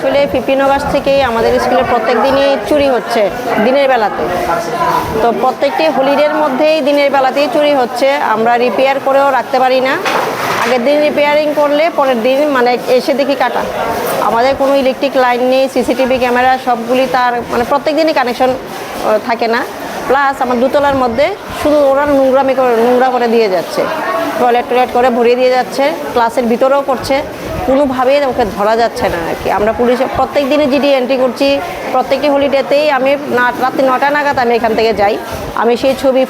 আসলে 15 আগস্ট থেকেই আমাদের স্কুলে প্রত্যেক দিনই চুরি হচ্ছে দিনের বেলাতে। তো প্রত্যেকটি হলিডের মধ্যেই দিনের বেলাতেই চুরি হচ্ছে। আমরা রিপেয়ার করেও রাখতে পারি না। আগের দিন রিপেয়ারিং করলে পরের দিন মানে এসে দেখি কাটা। আমাদের কোনো ইলেকট্রিক লাইন নেই, সিসিটিভি ক্যামেরা সবগুলি তার মানে প্রত্যেক দিনই কানেকশন থাকে না। প্লাস আমার দুতলার মধ্যে শুধু ওরা নোংরা করে দিয়ে যাচ্ছে, টয়লেট করে ভরিয়ে দিয়ে যাচ্ছে, ক্লাসের ভিতরেও করছে, কোনোভাবেই ওকে ধরা যাচ্ছে না আর কি। আমরা পুলিশে প্রত্যেক দিনই জিডি এন্ট্রি করছি। প্রত্যেকটি হলিডেতেই আমি রাত্রি 9টা নাগাদ আমি এখান থেকে যাই। আমি সেই ছবি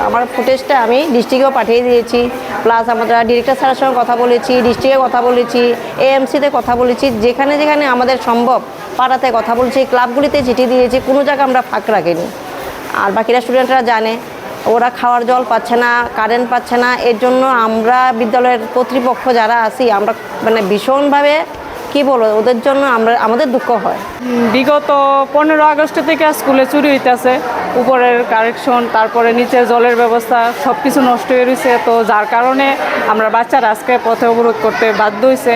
আমার ফুটেজটা আমি ডিস্ট্রিক্টেও পাঠিয়ে দিয়েছি। প্লাস আমরা ডিরেক্টর স্যারের সঙ্গে কথা বলেছি, ডিস্ট্রিক্টে কথা বলেছি, এএমসিতে কথা বলেছি, যেখানে যেখানে আমাদের সম্ভব পাড়াতে কথা বলছি, ক্লাবগুলিতে চিঠি দিয়েছি, কোনো জায়গায় আমরা ফাঁক রাখিনি। আর বাকিরা স্টুডেন্টরা জানে ওরা খাওয়ার জল পাচ্ছে না, কারেন্ট পাচ্ছে না। এর জন্য আমরা বিদ্যালয়ের কর্তৃপক্ষ যারা আছি আমরা মানে ভীষণভাবে কি বলবো, ওদের জন্য আমাদের দুঃখ হয়। বিগত 15 আগস্ট থেকে স্কুলে চুরি হইতেছে, উপরের কারেকশন, তারপরে নিচে জলের ব্যবস্থা সব কিছু নষ্ট হয়ে রয়েছে। তো যার কারণে আমরা বাচ্চারা আজকে পথে অবরোধ করতে বাধ্য হয়েছে।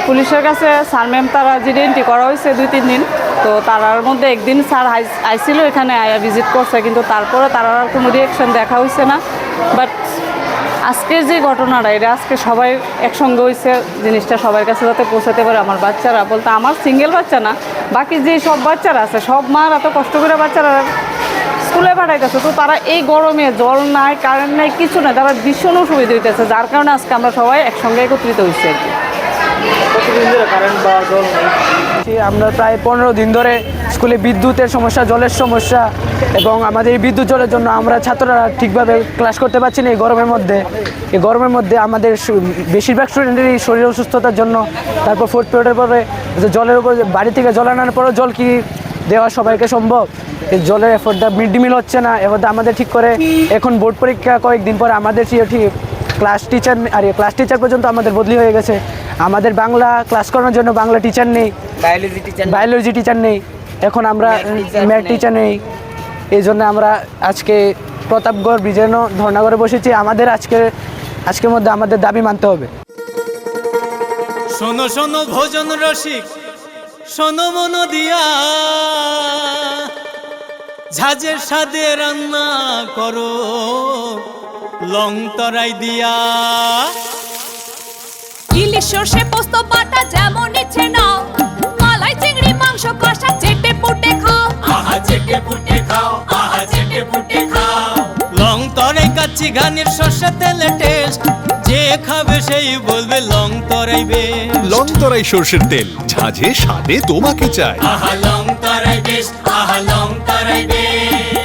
পুলিশের কাছে স্যার ম্যাম তারা জিডি করা হয়েছে 2-3 দিন। তো তারার মধ্যে একদিন স্যার আইছিল, এখানে আয়া ভিজিট করছে, কিন্তু তারপরে তারা আর কোনো রিয়াকশন দেখা হয়েছে না। বাট আজকের যে ঘটনাটা এটা আজকে সবাই একসঙ্গে হয়েছে, জিনিসটা সবার কাছে যাতে পৌঁছাতে পারে। আমার বাচ্চারা বলতে আমার সিঙ্গেল বাচ্চা না, বাকি যে সব বাচ্চারা আছে সব মার এত কষ্ট করে বাচ্চারা স্কুলে পাঠাইতেছে। তো তারা এই গরমে জল নাই, কারেন্ট নাই, কিছু নাই, তারা ভীষণ অসুবিধা হইতেছে। যার কারণে আজকে আমরা সবাই একসঙ্গে একত্রিত হয়েছি আর কি। আমরা প্রায় 15 দিন ধরে স্কুলে বিদ্যুতের সমস্যা, জলের সমস্যা এবং আমাদের এই বিদ্যুৎ জলের জন্য আমরা ছাত্ররা ঠিকভাবে ক্লাস করতে পারছি না। এই গরমের মধ্যে আমাদের বেশিরভাগ স্টুডেন্টেরই শরীর অসুস্থতার জন্য, তারপর 4th পিরিয়ডের পরে জলের উপর বাড়ি থেকে জল আনার পরেও জল কি দেওয়া সবাইকে সম্ভব? এই জলের এফোর্টটা মিড ডে মিল হচ্ছে না। এফোর্টটা আমাদের ঠিক করে এখন বোর্ড পরীক্ষা কয়েকদিন পরে আমাদের ঠিক ক্লাস টিচার পর্যন্ত আমাদের বদলি হয়ে গেছে। আমাদের বাংলা ক্লাস করানোর জন্য বাংলা টিচার নেই, বায়োলজি টিচার নেই, এখন আমরা ম্যাথ টিচার নেই। এই জন্য আমরা আজকে প্রতাপগড় ব্রিজের ধর্ণা করে বসেছি। আমাদের আজকের মধ্যে আমাদের দাবি মানতে হবে। শোনো শোনো ভোজন রসিক, শোনো মন দিয়া, ঝাঁঝের স্বাদে রান্না করো লং তরাই দিয়া। ইলিশ সর্ষে পোস্ত বাটা যেমন ইচ্ছে নাও, মালাই চিংড়ি মাংস কষা চেটে পুটে খাও, আহা চেটে পুটে খাও, আহা চেটে পুটে খাও। লং তরাই কাচ্চি ঘানির সর্ষে তেলে টেস্ট, যে খাবে সেই বলবে লং তরাই বেশ। লং তরাই সর্ষের তেল, ঝাঁঝে স্বাদে তোমাকে চাই। আহা লং তরাই বেশ, আহা লং তরাই বেশ।